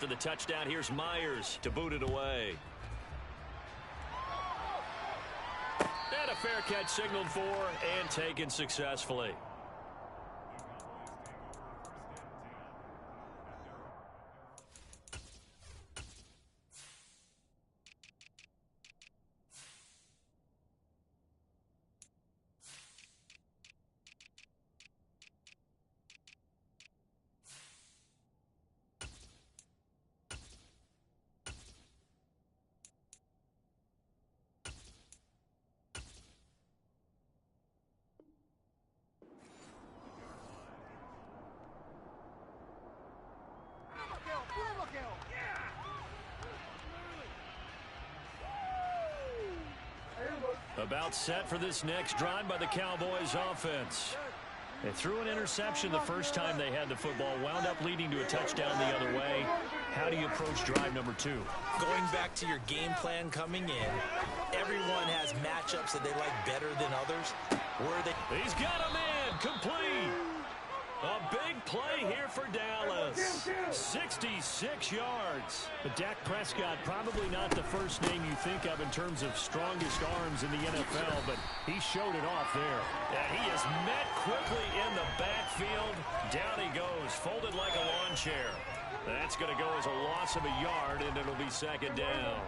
After the touchdown, here's Myers to boot it away. And a fair catch signaled for and taken successfully. About set for this next drive by the Cowboys offense. They threw an interception the first time they had the football, wound up leading to a touchdown the other way. How do you approach drive number 2? Going back to your game plan coming in, everyone has matchups that they like better than others. He's got him in, complete. A big play here for Dallas. 66 yards. But Dak Prescott, probably not the first name you think of in terms of strongest arms in the NFL, but he showed it off there. And he is met quickly in the backfield. Down he goes, folded like a lawn chair. That's going to go as a loss of a yard, and it'll be second down.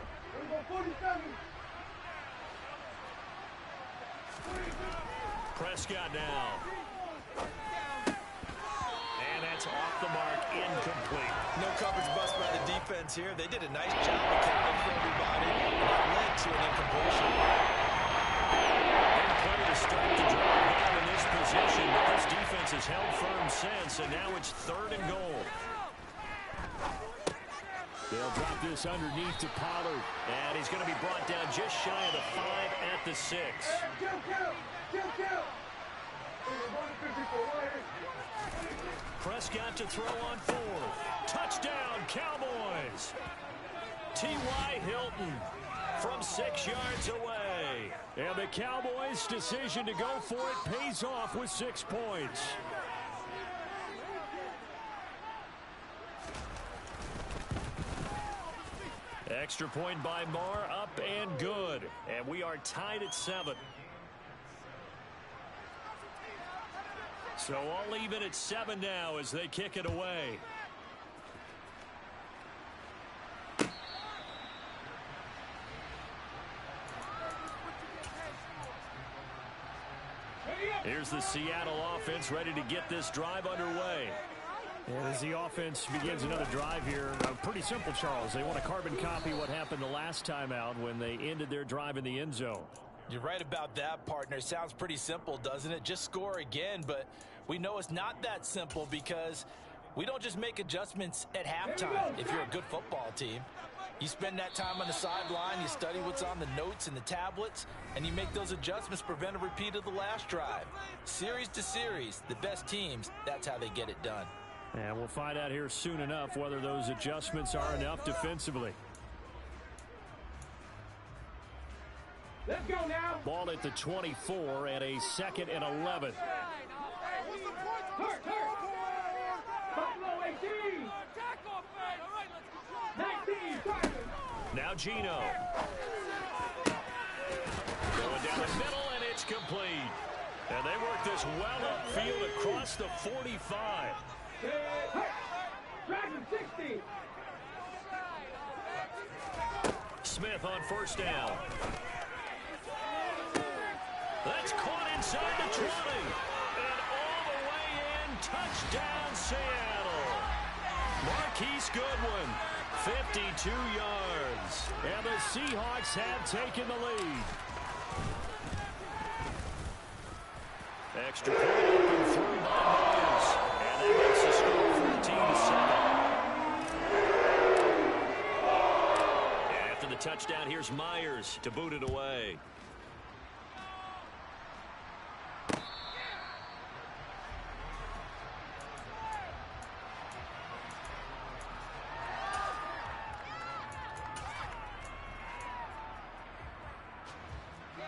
Prescott now. And that's off the mark, incomplete. No coverage bust by the defense here. They did a nice job accounting for everybody, and that led to an incompletion. Big play to start the drive out in this position, but this defense has held firm since, and now it's 3rd and goal. They'll drop this underneath to Pollard. And he's going to be brought down just shy of the 5 at the 6. Prescott to throw on 4th. Touchdown, Cowboys. T.Y. Hilton from 6 yards away. And the Cowboys' decision to go for it pays off with 6 points. Extra point by Marr, up and good. And we are tied at 7. So all even at 7 now as they kick it away. Here's the Seattle offense ready to get this drive underway. And as the offense begins another drive here, pretty simple, Charles. They want to carbon copy what happened the last time out when they ended their drive in the end zone. You're right about that, partner. Sounds pretty simple, doesn't it? Just score again, but we know it's not that simple because we don't just make adjustments at halftime if you're a good football team. You spend that time on the sideline, you study what's on the notes and the tablets, and you make those adjustments to prevent a repeat of the last drive. Series to series, the best teams, that's how they get it done. And we'll find out here soon enough whether those adjustments are enough defensively. Let's go now. Ball at the 24 and a 2nd and 11. Now Gino. Going down the middle, and it's complete. And they work this well upfield across the 45. Smith on 1st down. That's caught inside the 20. And all the way in, touchdown Seattle. Marquise Goodwin, 52 yards. And the Seahawks have taken the lead. Extra point open through by Myers. And that makes the score 14-7. And after the touchdown, here's Myers to boot it away.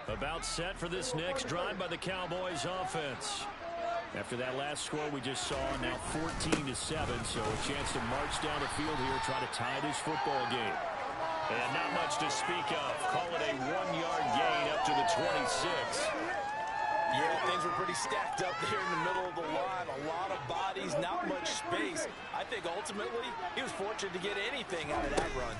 About set for this next drive by the Cowboys offense. After that last score we just saw, now 14-7, so a chance to march down the field here, try to tie this football game. And not much to speak of. Call it a 1-yard gain up to the 26. Yeah, things were pretty stacked up there in the middle of the line. A lot of bodies, not much space. I think ultimately he was fortunate to get anything out of that run.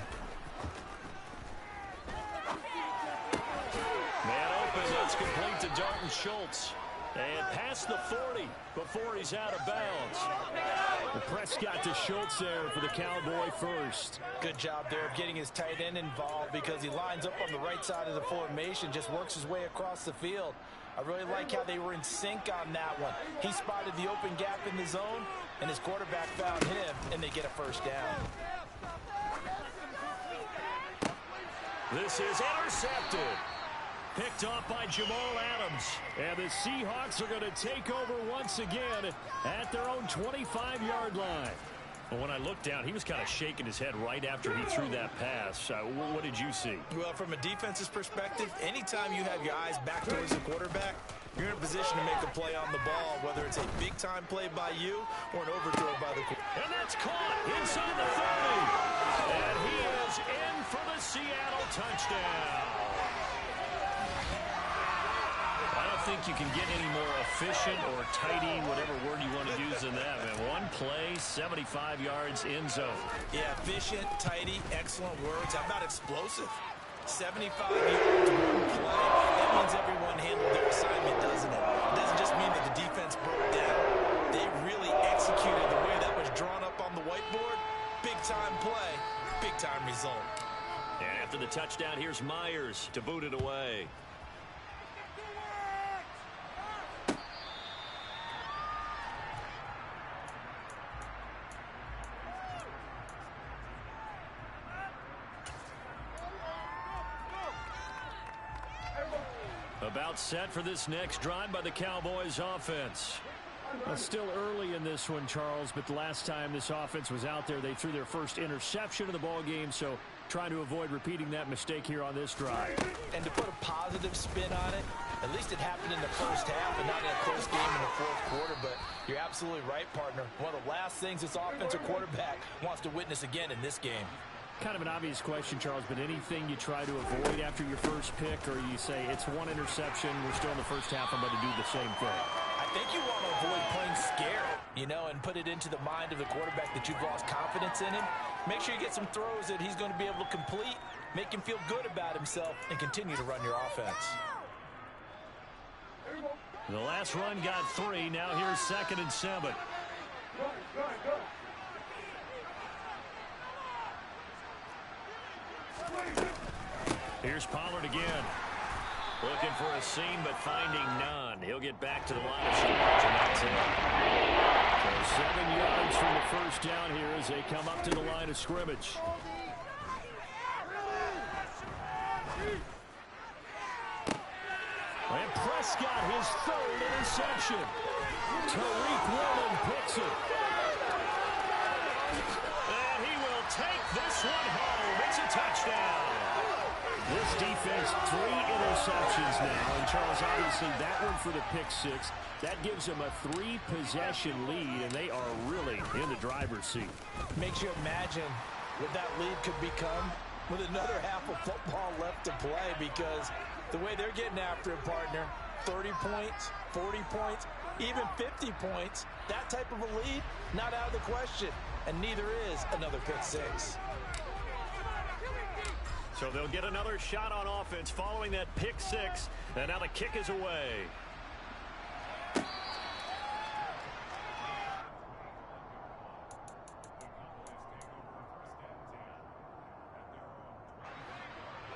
Man open, that's complete to Dalton Schultz. And past the 40 before he's out of bounds. The Prescott to Schultz there for the Cowboy first. Good job there of getting his tight end involved because he lines up on the right side of the formation, just works his way across the field. I really like how they were in sync on that one. He spotted the open gap in the zone, and his quarterback found him, and they get a first down. This is intercepted. Picked off by Jamal Adams. And the Seahawks are going to take over once again at their own 25-yard line. Well, when I looked down, he was kind of shaking his head right after he threw that pass. What did you see? Well, from a defense's perspective, anytime you have your eyes back towards the quarterback, you're in a position to make a play on the ball, whether it's a big-time play by you or an overthrow by the quarterback. And that's caught inside the 30. And he is in for the Seattle touchdown. I don't think you can get any more efficient or tidy, whatever word you want to use in that. Man, one play, 75 yards in zone. Yeah, efficient, tidy, excellent words. How about explosive? 75 yards, one play. That means everyone handled their assignment, doesn't it? It doesn't just mean that the defense broke down. They really executed the way that was drawn up on the whiteboard. Big-time play, big-time result. And after the touchdown, here's Myers to boot it away. About set for this next drive by the Cowboys offense. Well, still early in this one, Charles, but the last time this offense was out there, they threw their first interception of the ball game, so trying to avoid repeating that mistake here on this drive. And to put a positive spin on it, at least it happened in the first half and not in a close game in the fourth quarter, but you're absolutely right, partner. One of the last things this offensive quarterback wants to witness again in this game. Kind of an obvious question, Charles, but anything you try to avoid after your first pick, or you say it's one interception, we're still in the first half, I'm going to do the same thing? I think you want to avoid playing scared, and put it into the mind of the quarterback that you've lost confidence in him. Make sure you get some throws that he's going to be able to complete, make him feel good about himself, and continue to run your offense. The last run got 3. Now here's 2nd and 7. Here's Pollard again. Looking for a seam, but finding none. He'll get back to the line of scrimmage, and that's it. So 7 yards from the first down here as they come up to the line of scrimmage. And Prescott, his 3rd interception. Tariq Woolen picks it. And he will take this one home. It's a touchdown. This defense, 3 interceptions now. And Charles, obviously that one for the pick 6. That gives them a 3-possession lead, and they are really in the driver's seat. Makes you imagine what that lead could become with another half of football left to play, because the way they're getting after it, partner, 30 points, 40 points, even 50 points, that type of a lead, not out of the question. And neither is another pick 6. So they'll get another shot on offense following that pick 6. And now the kick is away.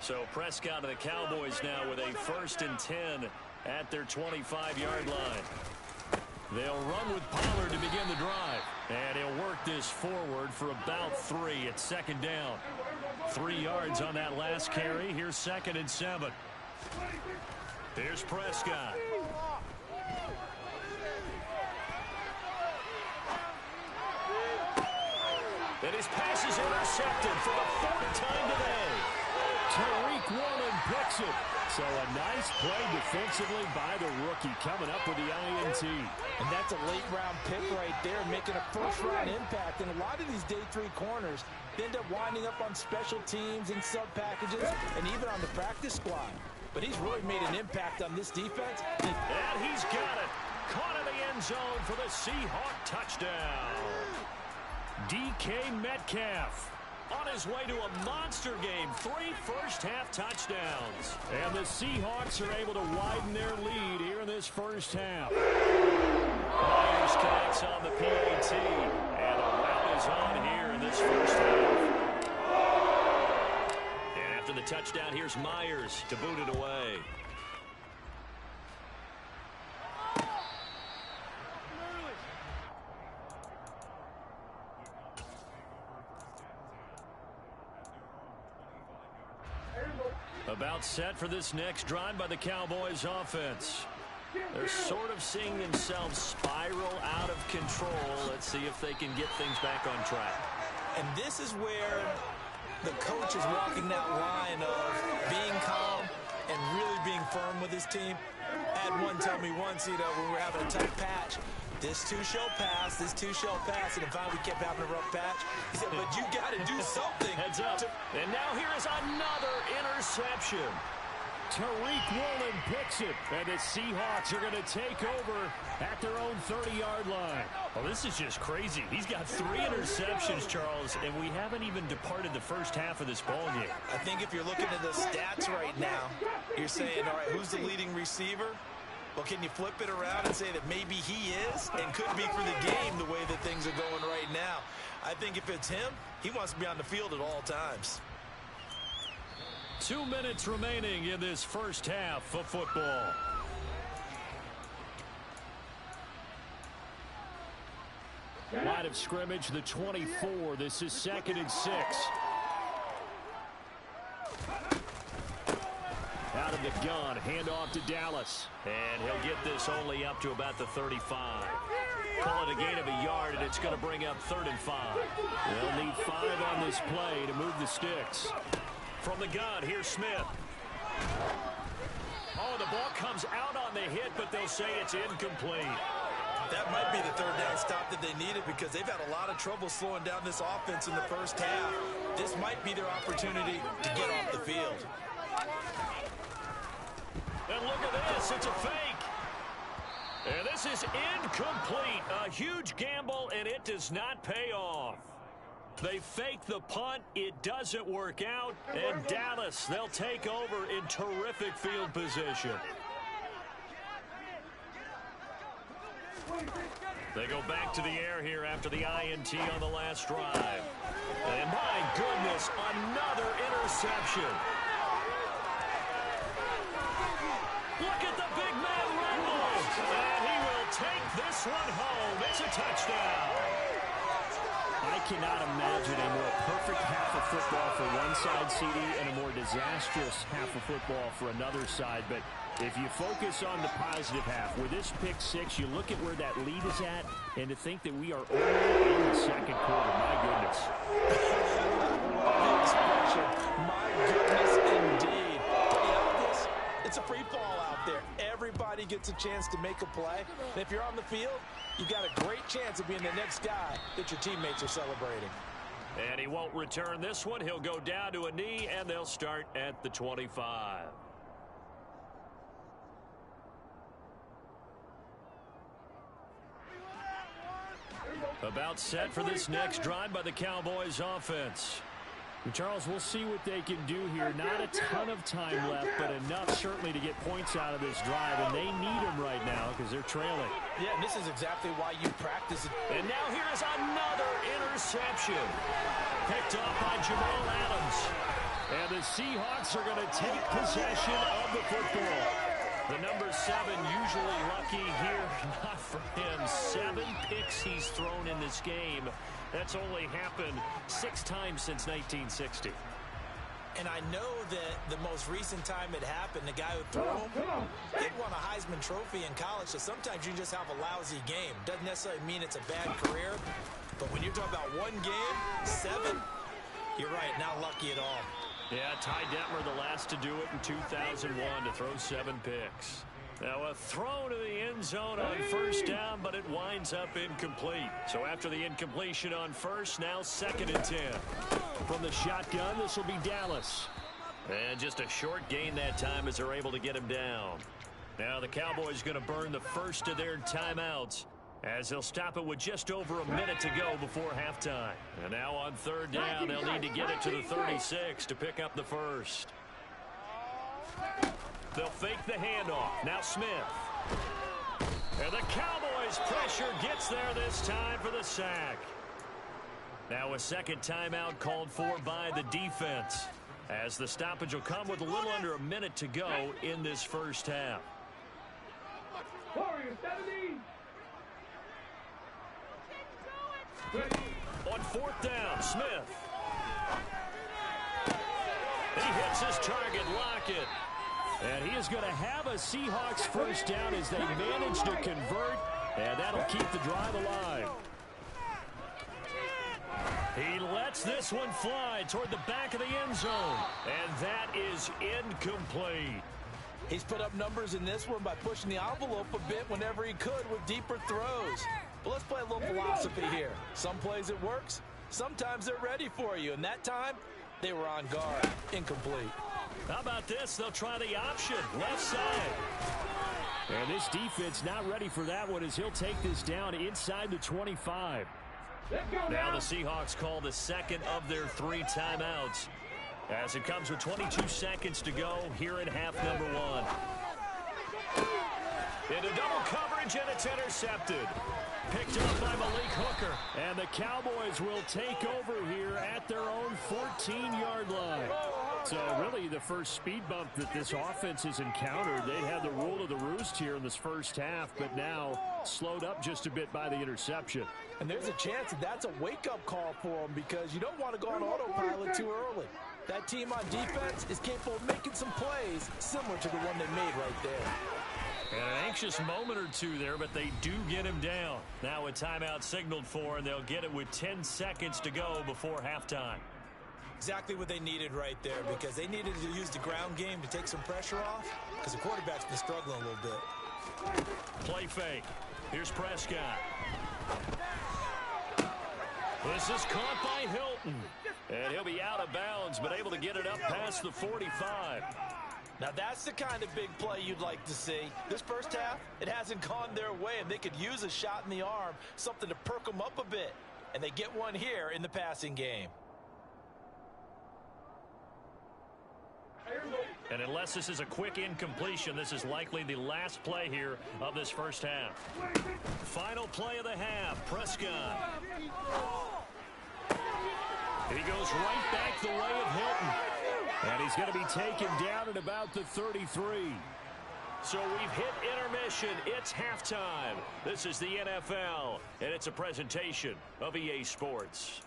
So Prescott and the Cowboys now with a 1st and 10 at their 25-yard line. They'll run with Pollard to begin the drive. And he'll work this forward for about 3 at 2nd down. 3 yards on that last carry. Here's 2nd and 7. Here's Prescott. And his pass is intercepted for the 4th time today. Tariq Woolen picks it. So a nice play defensively by the rookie coming up with the INT. And that's a late-round pick right there, making a first-round impact. And a lot of these day 3 corners end up winding up on special teams and sub-packages and even on the practice squad. But he's really made an impact on this defense. And he's got it. Caught in the end zone for the Seahawk touchdown. DK Metcalf on his way to a monster game. 3 first-half touchdowns. And the Seahawks are able to widen their lead here in this first half. Myers connects on the PAT. And a rout is on here in this first half. And after the touchdown, here's Myers to boot it away. About set for this next drive by the Cowboys offense. They're sort of seeing themselves spiral out of control. Let's see if they can get things back on track. And this is where the coach is walking that line of being calm and really being firm with his team. I had one tell me once, when we were having a tough patch, this too shall pass, this too shall pass. And finally we kept having a rough patch. He said, but you got to do something. Heads up. And now here is another interception. Tariq Woolen picks it, and the Seahawks are going to take over at their own 30-yard line. Well, this is just crazy. He's got 3 interceptions, Charles, and we haven't even departed the first half of this ballgame. I think if you're looking at the stats right now, you're saying, all right, who's the leading receiver? Well, can you flip it around and say that maybe he is and could be for the game the way that things are going right now? I think if it's him, he wants to be on the field at all times. 2 minutes remaining in this first half of football. Line of scrimmage, the 24. This is 2nd and 6. Out of the gun, handoff to Dallas. And he'll get this only up to about the 35. Call it a gain of a yard, and it's going to bring up 3rd and 5. They'll need 5 on this play to move the sticks. From the gun, here's Smith. Oh, the ball comes out on the hit, but they'll say it's incomplete. That might be the 3rd down stop that they needed because they've had a lot of trouble slowing down this offense in the first half. This might be their opportunity to get off the field. And look at this, it's a fake. And this is incomplete. A huge gamble, and it does not pay off. They fake the punt. It doesn't work out. And Dallas, they'll take over in terrific field position. They go back to the air here after the INT on the last drive. And my goodness, another interception. Look at the big man rumble. And he will take this one home. It's a touchdown. I cannot imagine a more perfect half of football for one side, CD, and a more disastrous half of football for another side. But if you focus on the positive half, with this pick 6, you look at where that lead is at, and to think that we are only in the 2nd quarter, my goodness. The expression, my goodness indeed. It's a free fall out there. Everybody gets a chance to make a play. And if you're on the field, you've got a great chance of being the next guy that your teammates are celebrating. And he won't return this one. He'll go down to a knee, and they'll start at the 25. About set for this next drive by the Cowboys offense. Charles, we'll see what they can do here. Not a ton of time left, but enough certainly to get points out of this drive, and they need them right now because they're trailing. Yeah, and this is exactly why you practice it. And now here is another interception. Picked off by Jamal Adams. And the Seahawks are going to take possession of the football. The number 7 usually lucky here. Not for him. 7 picks he's thrown in this game. That's only happened 6 times since 1960. And I know that the most recent time it happened, the guy who threw him, he won a Heisman Trophy in college, so sometimes you just have a lousy game. Doesn't necessarily mean it's a bad career, but when you're talking about one game, 7, you're right, not lucky at all. Yeah, Ty Detmer, the last to do it in 2001 to throw 7 picks. Now a throw to the end zone on first down, but it winds up incomplete. So after the incompletion on first, now 2nd and 10. From the shotgun, this will be Dallas. And just a short gain that time as they're able to get him down. Now the Cowboys going to burn the first of their timeouts as they'll stop it with just over a minute to go before halftime. And now on 3rd down, they'll need to get it to the 36 to pick up the first. They'll fake the handoff. Now Smith. And the Cowboys' pressure gets there this time for the sack. Now a 2nd timeout called for by the defense, as the stoppage will come with a little under a minute to go in this first half. On 4th down, Smith. He hits his target, Lockett. And he is going to have a Seahawks first down as they manage to convert, and that'll keep the drive alive. He lets this one fly toward the back of the end zone, and that is incomplete. He's put up numbers in this one by pushing the envelope a bit whenever he could with deeper throws. But let's play a little philosophy here. Some plays it works, sometimes they're ready for you, and that time they were on guard. Incomplete. How about this? They'll try the option, left side. And this defense not ready for that one as he'll take this down inside the 25. Now the Seahawks call the 2nd of their 3 timeouts, as it comes with 22 seconds to go here in half number 1. Into double coverage, and it's intercepted. Picked up by Malik Hooker. And the Cowboys will take over here at their own 14-yard line. So really the first speed bump that this offense has encountered. They had the rule of the roost here in this first half, but now slowed up just a bit by the interception. And there's a chance that that's a wake-up call for them, because you don't want to go on autopilot too early. That team on defense is capable of making some plays similar to the one they made right there. And an anxious moment or two there, but they do get him down. Now a timeout signaled for, and they'll get it with 10 seconds to go before halftime. Exactly what they needed right there, because they needed to use the ground game to take some pressure off, because the quarterback's been struggling a little bit. Play fake. Here's Prescott. This is caught by Hilton. And he'll be out of bounds, but able to get it up past the 45. Now that's the kind of big play you'd like to see. This first half, it hasn't gone their way, and they could use a shot in the arm, something to perk them up a bit. And they get one here in the passing game. And unless this is a quick incompletion, this is likely the last play here of this first half. Final play of the half, Prescott. He goes right back the way of Hilton. And he's going to be taken down at about the 33. So we've hit intermission. It's halftime. This is the NFL, and it's a presentation of EA Sports.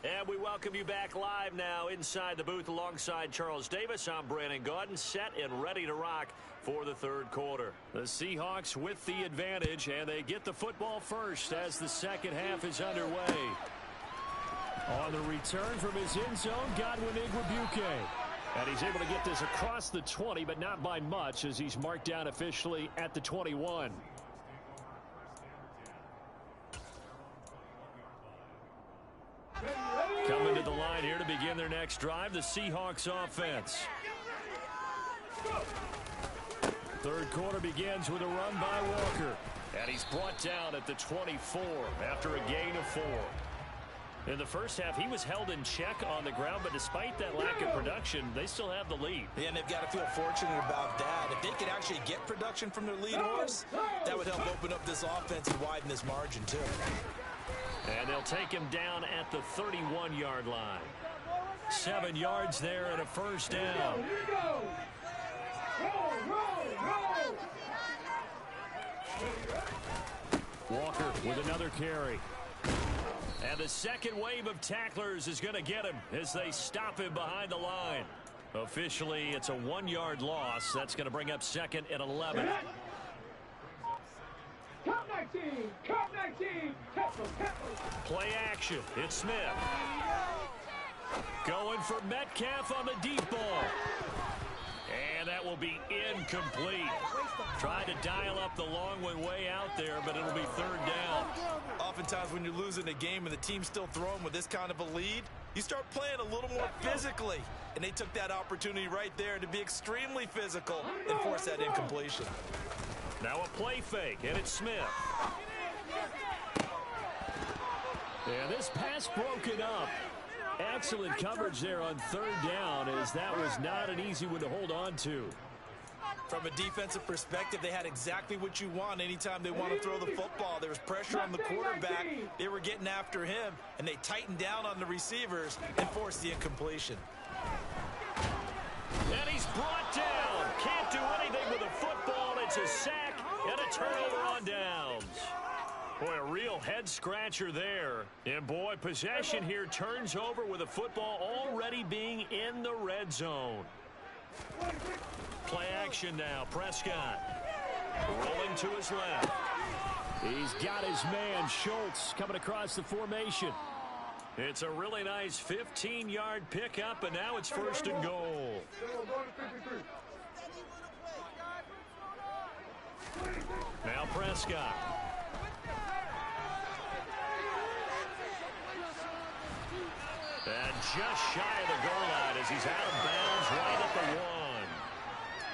And we welcome you back live now inside the booth alongside Charles Davis. I'm Brandon Gaudin, set and ready to rock for the third quarter. The Seahawks with the advantage, and they get the football first as the second half is underway. On the return from his end zone, Godwin Igwebuike. And he's able to get this across the 20, but not by much, as he's marked down officially at the 21. Coming to the line here to begin their next drive, the Seahawks offense. Third quarter begins with a run by Walker. And he's brought down at the 24 after a gain of 4. In the first half, he was held in check on the ground, but despite that lack of production, they still have the lead. Yeah, and they've got to feel fortunate about that. If they could actually get production from their lead horse, that would help open up this offense and widen this margin, too. And they'll take him down at the 31-yard line. 7 yards there and a first down. Walker with another carry. And the second wave of tacklers is going to get him as they stop him behind the line. Officially, it's a 1-yard loss. That's going to bring up 2nd and 11. 19. Cup 19. Play action. It's Smith. Going for Metcalf on the deep ball. And that will be incomplete. Trying to dial up the long way out there, but it'll be third down. Oftentimes when you're losing a game and the team's still throwing with this kind of a lead, you start playing a little more physically. And they took that opportunity right there to be extremely physical and force that incompletion. Now a play fake, and it's Smith. And this pass broken up. Excellent coverage there on third down, as that was not an easy one to hold on to. From a defensive perspective, they had exactly what you want anytime they want to throw the football. There was pressure on the quarterback. They were getting after him, and they tightened down on the receivers and forced the incompletion. And he's brought down. Can't do anything with a football. It's a sack and a turnover on downs. Boy, a real head-scratcher there. And, boy, possession here turns over with a football already being in the red zone. Play action now. Prescott rolling to his left. He's got his man, Schultz, coming across the formation. It's a really nice 15-yard pickup, and now it's first and goal. Now Prescott. And just shy of the goal line as he's out of bounds right at the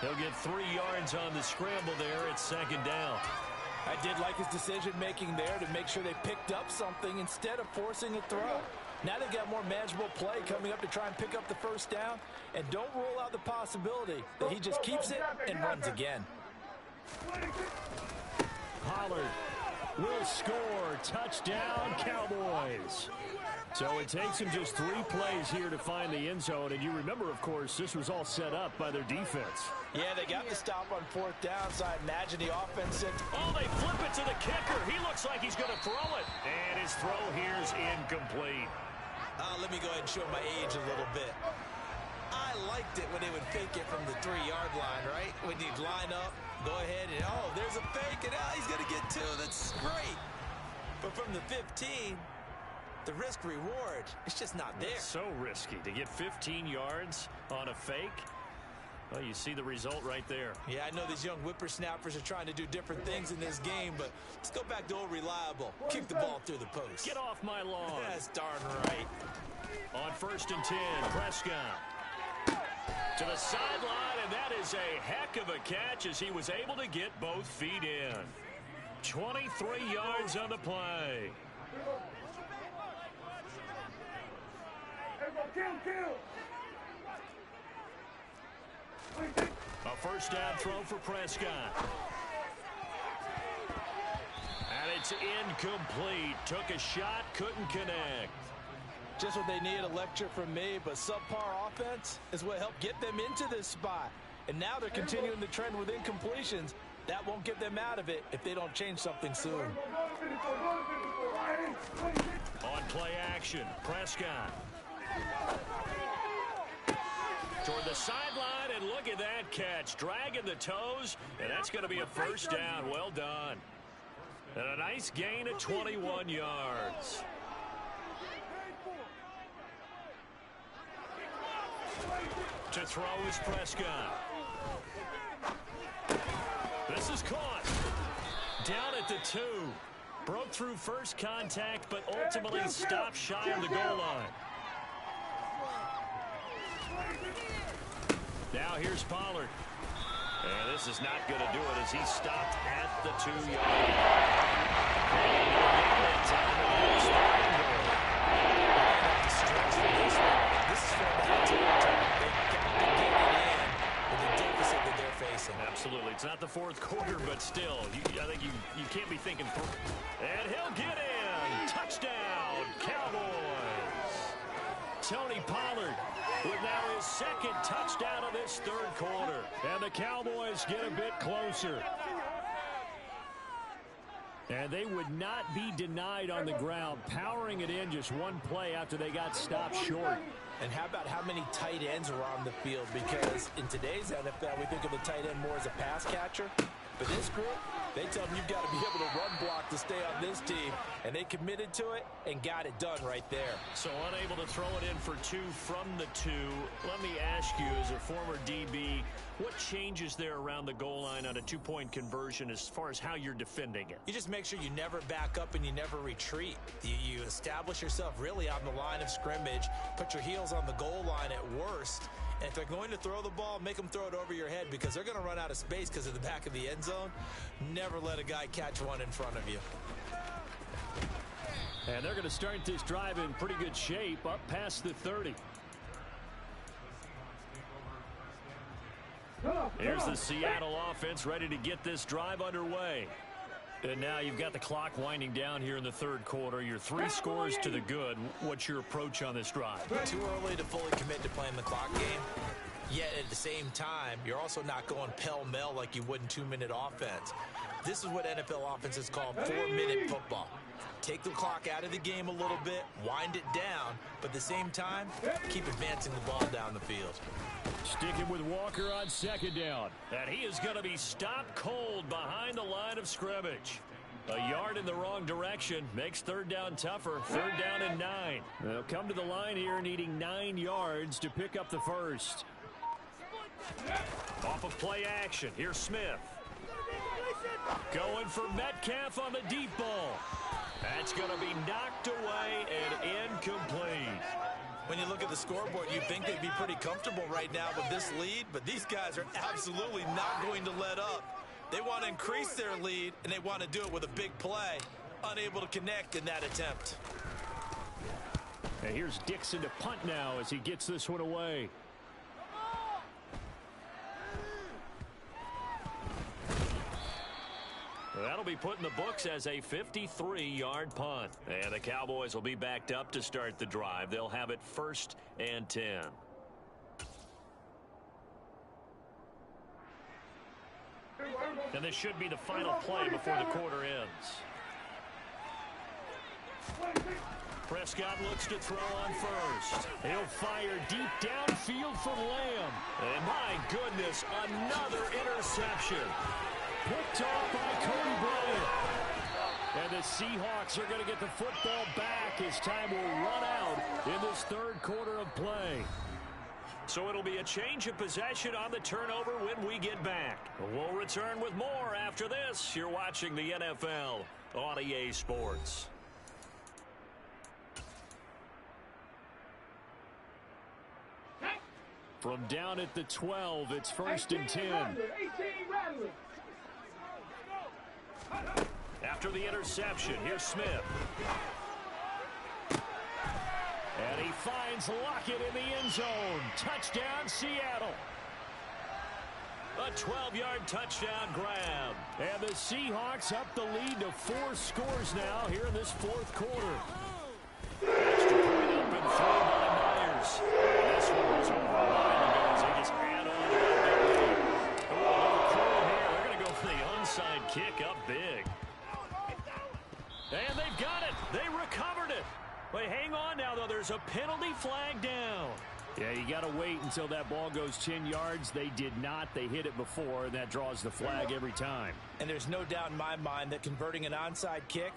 1. He'll get 3 yards on the scramble there. It's second down. I did like his decision-making there to make sure they picked up something instead of forcing a throw. Now they've got more manageable play coming up to try and pick up the first down. And don't rule out the possibility that he just keeps it and runs again. Pollard will score. Touchdown, Cowboys. So it takes him just 3 plays here to find the end zone. And you remember, of course, this was all set up by their defense. Yeah, they got the stop on fourth down, so I imagine the offense said, oh, they flip it to the kicker. He looks like he's going to throw it. And his throw here is incomplete. Let me go ahead and show my age a little bit. I liked it when they would fake it from the 3-yard line, right? When you'd line up, go ahead, and oh, there's a fake, and he's going to get 2. That's great. But from the 15, the risk-reward, it's just not there. It's so risky to get 15 yards on a fake. Well, you see the result right there. Yeah, I know these young whippersnappers are trying to do different things in this game, but let's go back to old reliable. Kick the ball through the post. Get off my lawn. That's darn right. On 1st and 10, Prescott to the sideline, and that is a heck of a catch as he was able to get both feet in. 23 yards on the play. A first down throw for Prescott. And it's incomplete. Took a shot, couldn't connect. Just what they need, a lecture from me, but subpar offense is what helped get them into this spot. And now they're continuing the trend with incompletions. That won't get them out of it if they don't change something soon. On play action, Prescott. Toward the sideline, and look at that catch. Dragging the toes, and that's going to be a first down. Well done. And a nice gain of 21 yards. To throw is Prescott. This is caught. Down at the 2. Broke through first contact, but ultimately stopped shy of the goal line. Now here's Pollard. And this is not going to do it as he stopped at the 2-yard Absolutely. It's not the fourth quarter, but still, I think you can't be thinking. And he'll get in. Touchdown, Cowboys. Tony Pollard with now his 2nd touchdown of this 3rd quarter. And the Cowboys get a bit closer. And they would not be denied on the ground, powering it in just 1 play after they got stopped short. And how about how many tight ends were on the field? Because in today's NFL, we think of the tight end more as a pass catcher. But this group, They tell them you've got to be able to run block to stay on this team, and they committed to it and got it done right there. So unable to throw it in for 2 from the 2. Let me ask you, as a former DB, what changes there around the goal line on a 2-point conversion as far as how you're defending it? You just make sure you never back up and you never retreat. You establish yourself really on the line of scrimmage, put your heels on the goal line at worst, and if they're going to throw the ball, make them throw it over your head because they're going to run out of space because of the back of the end zone. Never let a guy catch one in front of you. And they're going to start this drive in pretty good shape up past the 30. Here's the Seattle offense ready to get this drive underway. And now you've got the clock winding down here in the third quarter. You're 3 scores to the good. What's your approach on this drive? Too early to fully commit to playing the clock game. Yet at the same time, you're also not going pell-mell like you would in 2-minute offense. This is what NFL offenses call 4-minute football. Take the clock out of the game a little bit, wind it down, but at the same time, keep advancing the ball down the field. Sticking with Walker on second down. And he is going to be stopped cold behind the line of scrimmage. A yard in the wrong direction makes third down tougher. Third down and 9. They'll come to the line here needing 9 yards to pick up the first. Off of play action. Here's Smith. Going for Metcalf on the deep ball. That's going to be knocked away and incomplete. When you look at the scoreboard, you'd think they'd be pretty comfortable right now with this lead, but these guys are absolutely not going to let up. They want to increase their lead, and they want to do it with a big play. Unable to connect in that attempt. And here's Dixon to punt now as he gets this one away. That'll be put in the books as a 53-yard punt. And the Cowboys will be backed up to start the drive. They'll have it 1st and 10. And this should be the final play before the quarter ends. Prescott looks to throw on first. He'll fire deep downfield for Lamb. And my goodness, another interception. Picked off by Cody Bryant. And the Seahawks are going to get the football back as time will run out in this third quarter of play. So it'll be a change of possession on the turnover when we get back. We'll return with more after this. You're watching the NFL on EA Sports. From down at the 12, it's 1st and 10. After the interception, here's Smith. And he finds Lockett in the end zone. Touchdown, Seattle. A 12-yard touchdown grab. And the Seahawks up the lead to 4 scores now here in this fourth quarter. Extra point up and thrown by Myers. This one was over a while ago as they just add on to that big lead. Oh, a little cool here. They're going to go for the onside kick up big. And they've got it. They recovered it. But hang on now, though. There's a penalty flag down. Yeah, you got to wait until that ball goes 10 yards. They did not. They hit it before, and that draws the flag every time. And there's no doubt in my mind that converting an onside kick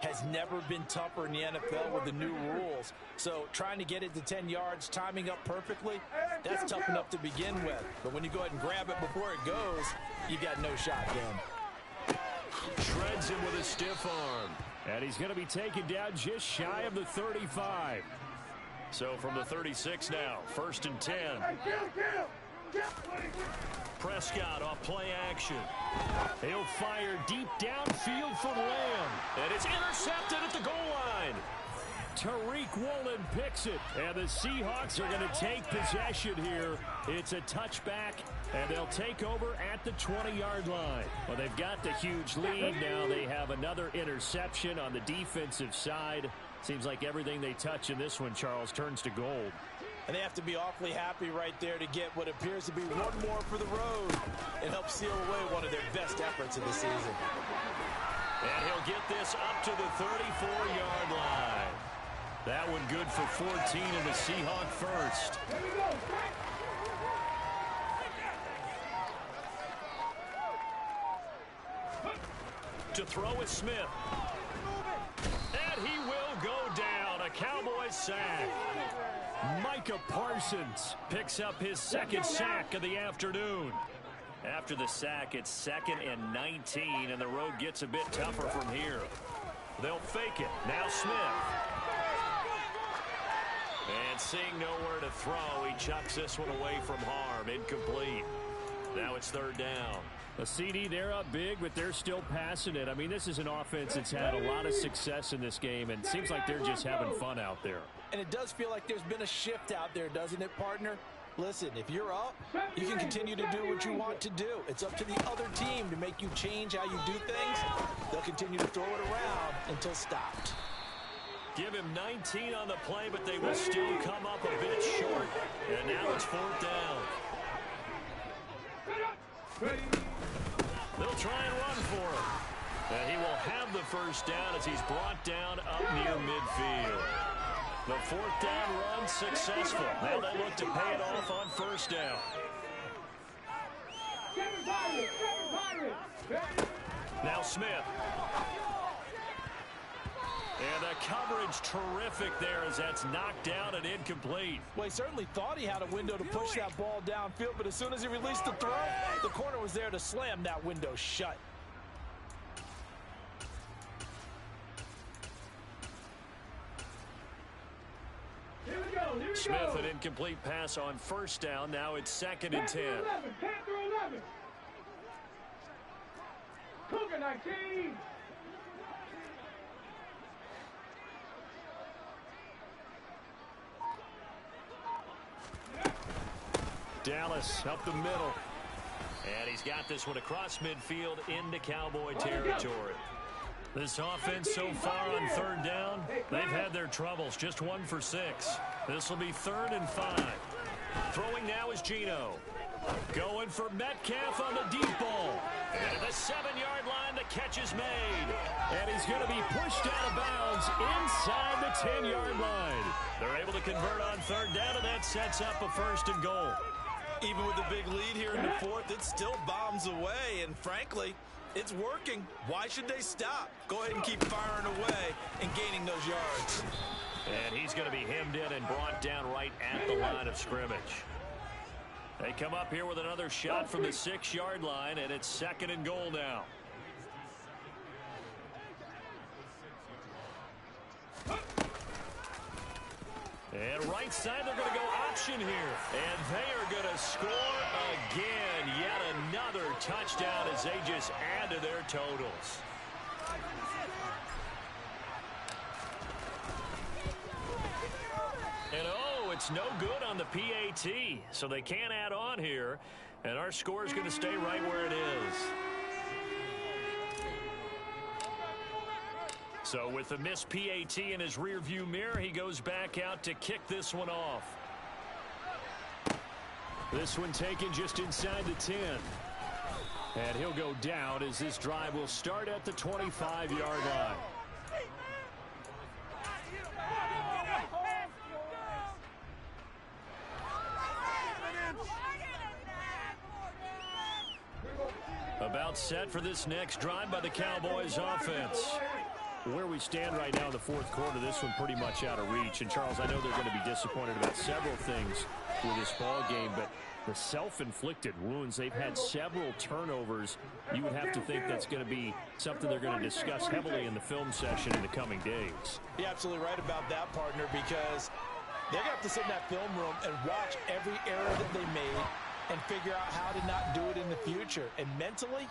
has never been tougher in the NFL with the new rules. So trying to get it to 10 yards, timing up perfectly, that's tough enough to begin with. But when you go ahead and grab it before it goes, you got no shot then. Shreds him with a stiff arm. And he's going to be taken down just shy of the 35. So from the 36 now, 1st and 10. Prescott off play action. He'll fire deep downfield for Lamb. And it's intercepted at the goal line. Tariq Woolen picks it. And the Seahawks are going to take possession here. It's a touchback, and they'll take over at the 20-yard line. Well, they've got the huge lead now. They have another interception on the defensive side. Seems like everything they touch in this one, Charles, turns to gold. And they have to be awfully happy right there to get what appears to be one more for the road and help seal away one of their best efforts of the season. And he'll get this up to the 34-yard line. That one good for 14 in the Seahawk first. To throw is Smith. And he will go down. A Cowboys sack. Micah Parsons picks up his second sack of the afternoon. After the sack, it's 2nd and 19, and the road gets a bit tougher from here. They'll fake it. Now Smith. And seeing nowhere to throw, he chucks this one away from harm. Incomplete. Now it's 3rd down. A CD, they're up big, but they're still passing it. I mean, this is an offense that's had a lot of success in this game, and it seems like they're just having fun out there. And it does feel like there's been a shift out there, doesn't it, partner? Listen, if you're up, you can continue to do what you want to do. It's up to the other team to make you change how you do things. They'll continue to throw it around until stopped. Give him 19 on the play, but they will still come up a bit short. And now it's 4th down. They'll try and run for him. And he will have the 1st down as he's brought down up near midfield. The 4th down run successful. Now they look to pay it off on 1st down. Now Smith. And the coverage terrific there as that's knocked down and incomplete. Well, he certainly thought he had a window to push that ball downfield, but as soon as he released the throw, the corner was there to slam that window shut. Smith, an incomplete pass on 1st down. Now it's 2nd and 10. Cougar 19. Dallas up the middle. And he's got this one across midfield into Cowboy territory. This offense so far on 3rd down, they've had their troubles. Just 1 for 6. This will be 3rd and 5. Throwing now is Geno. Going for Metcalf on the deep ball. And the 7-yard line, the catch is made. And he's going to be pushed out of bounds inside the 10-yard line. They're able to convert on 3rd down, and that sets up a 1st and goal. Even with the big lead here in the 4th, it still bombs away, and frankly, it's working. Why should they stop? Go ahead and keep firing away and gaining those yards. And he's going to be hemmed in and brought down right at the line of scrimmage. They come up here with another shot from the 6-yard line, and it's 2nd and goal now. And right side, they're going to go option here. And they are going to score again. Yet another touchdown as they just add to their totals. And oh, it's no good on the PAT. So they can't add on here. And our score is going to stay right where it is. So with the missed PAT in his rearview mirror, he goes back out to kick this one off. This one taken just inside the 10. And he'll go down as this drive will start at the 25-yard line. About set for this next drive by the Cowboys offense. Where we stand right now in the 4th quarter, this one pretty much out of reach. And, Charles, I know they're going to be disappointed about several things with this ball game, but the self-inflicted wounds, they've had several turnovers. You would have to think that's going to be something they're going to discuss heavily in the film session in the coming days. You're absolutely right about that, partner, because they're going to have to sit in that film room and watch every error that they made and figure out how to not do it in the future. And mentally,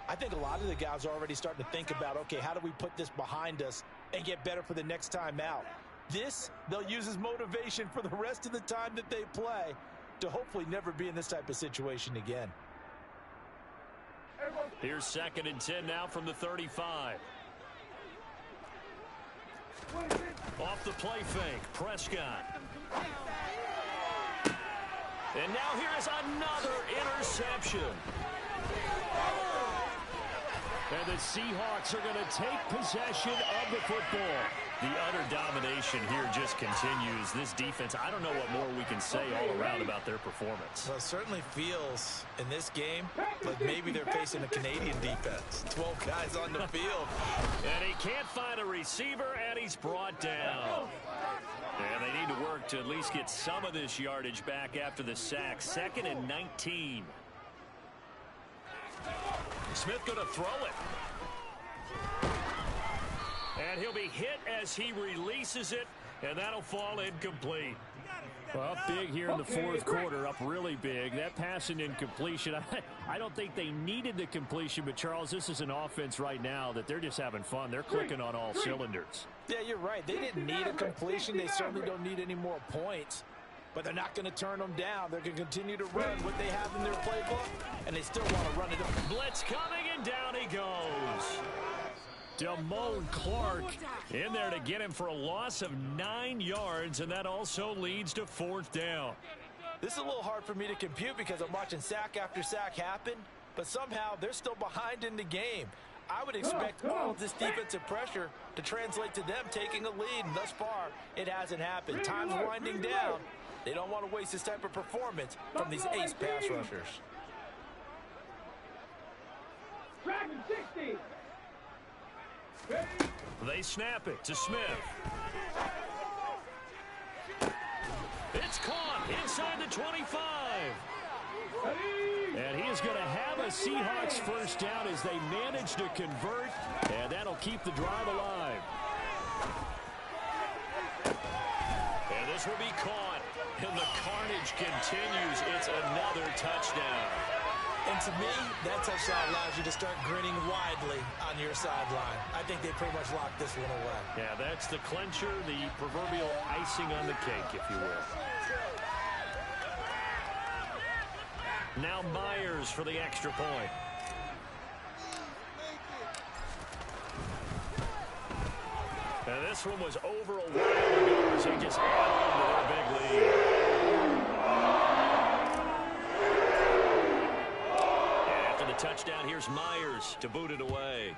I think a lot of the guys are already starting to think about, okay, how do we put this behind us and get better for the next time out? This, they'll use as motivation for the rest of the time that they play to hopefully never be in this type of situation again. Here's 2nd and 10 now from the 35. Off the play fake, Prescott. And now here is another interception. And the Seahawks are going to take possession of the football. The utter domination here just continues. This defense, I don't know what more we can say all around about their performance. Well, it certainly feels in this game like maybe they're facing a Canadian defense. 12 guys on the field. And he can't find a receiver, and he's brought down. And they need to work to at least get some of this yardage back after the sack. 2nd and 19. Smith going to throw it. And he'll be hit as he releases it, and that'll fall incomplete. Well, up big here in the fourth quarter, up really big. That pass and incompletion, I don't think they needed the completion, but Charles, this is an offense right now that they're just having fun. They're clicking on all cylinders. Yeah, you're right. They didn't need a completion. They certainly don't need any more points. But they're not going to turn them down. They're going to continue to run what they have in their playbook, and they still want to run it up. Blitz coming, and down he goes. Damone Clark in there to get him for a loss of 9 yards, and that also leads to 4th down. This is a little hard for me to compute because I'm watching sack after sack happen, but somehow they're still behind in the game. I would expect all of this defensive pressure to translate to them taking a lead, and thus far, it hasn't happened. Time's winding down. They don't want to waste this type of performance from these ace pass rushers. Dragon 60. They snap it to Smith. It's caught inside the 25. And he is going to have a Seahawks first down as they manage to convert, and that'll keep the drive alive. And this will be caught, and the carnage continues. It's another touchdown. And to me, that touchdown allows you to start grinning widely on your sideline. I think they pretty much locked this one away. Yeah, that's the clincher, the proverbial icing on the cake, if you will. Now Myers for the extra point. And this one was over a while ago as he just added into their big lead. Touchdown, here's Myers to boot it away.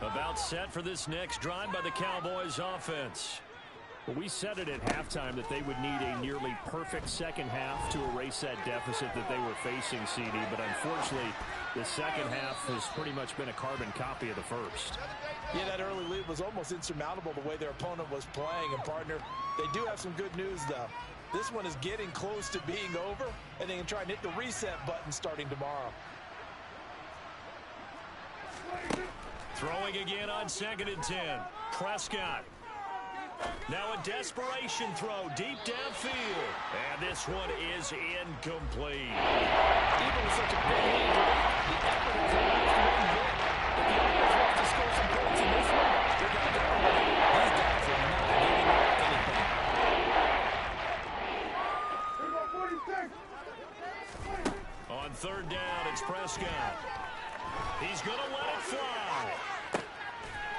About set for this next drive by the Cowboys offense. We said it at halftime that they would need a nearly perfect second half to erase that deficit that they were facing, CD. But unfortunately, the second half has pretty much been a carbon copy of the first. Yeah, that early lead was almost insurmountable the way their opponent was playing. And, partner, they do have some good news, though. This one is getting close to being over, and they can try and hit the reset button starting tomorrow. Throwing again on 2nd and 10. Prescott. Now a desperation throw deep downfield. And this one is incomplete. Even with such a big injury, the effort has allowed to win big. If the offense wants to score some points in this one, they're going to go. These guys are not giving up anything. On 3rd down, it's Prescott. He's going to let it fly.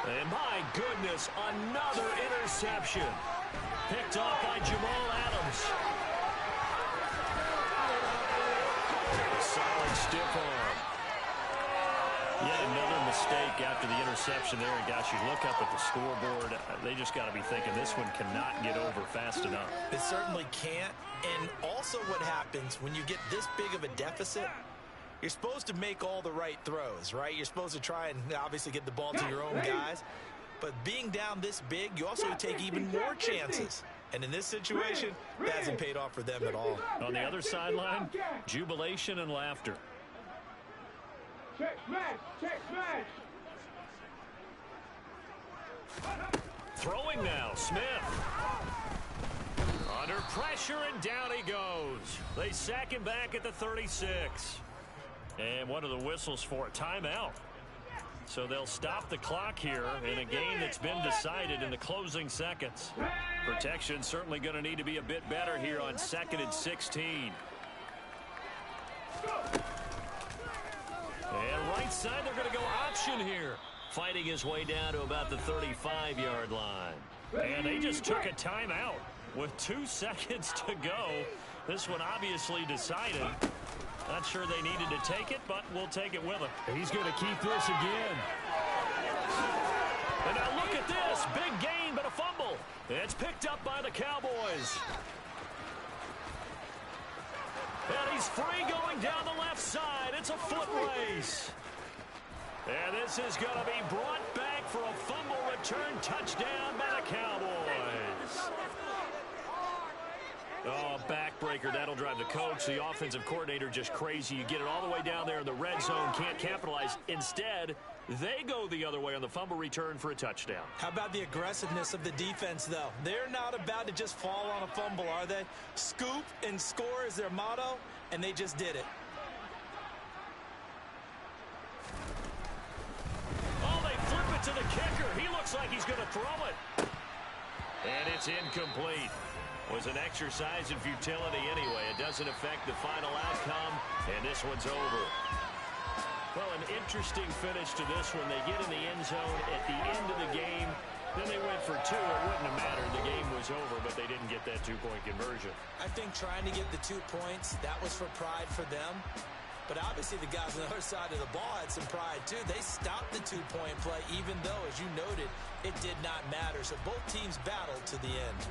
And my goodness, another interception. Picked off by Jamal Adams. Solid stiff arm. Yet another mistake after the interception there. And gosh, you look up at the scoreboard, they just got to be thinking this one cannot get over fast enough. It certainly can't. And also what happens when you get this big of a deficit, you're supposed to make all the right throws, right? You're supposed to try and obviously get the ball to your own guys. But being down this big, you also take even more chances. And in this situation, that hasn't paid off for them at all. On the other sideline, jubilation and laughter. Check smash, check smash. Throwing now, Smith. Under pressure, and down he goes. They sack him back at the 36. And one of the whistles for a timeout. So they'll stop the clock here in a game that's been decided in the closing seconds. Protection certainly going to need to be a bit better here on 2nd and 16. And right side, they're going to go option here. Fighting his way down to about the 35-yard line. And they just took a timeout with 2 seconds to go. This one obviously decided. Not sure they needed to take it, but we'll take it with them. He's going to keep this again. And now look at this. Big gain, but a fumble. It's picked up by the Cowboys. And he's free going down the left side. It's a foot race. And this is going to be brought back for a fumble return touchdown by the Cowboys. Oh, backbreaker. That'll drive the coach, the offensive coordinator, just crazy. You get it all the way down there in the red zone, can't capitalize. Instead, they go the other way on the fumble return for a touchdown. How about the aggressiveness of the defense, though? They're not about to just fall on a fumble, are they? Scoop and score is their motto, and they just did it. Oh, they flip it to the kicker. He looks like he's going to throw it. And it's incomplete. Was an exercise in futility anyway. It doesn't affect the final outcome, and this one's over. Well, an interesting finish to this one. They get in the end zone at the end of the game. Then they went for 2. It wouldn't have mattered. The game was over, but they didn't get that 2-point conversion. I think trying to get the 2 points, that was for pride for them. But obviously the guys on the other side of the ball had some pride, too. They stopped the 2-point play, even though, as you noted, it did not matter. So both teams battled to the end.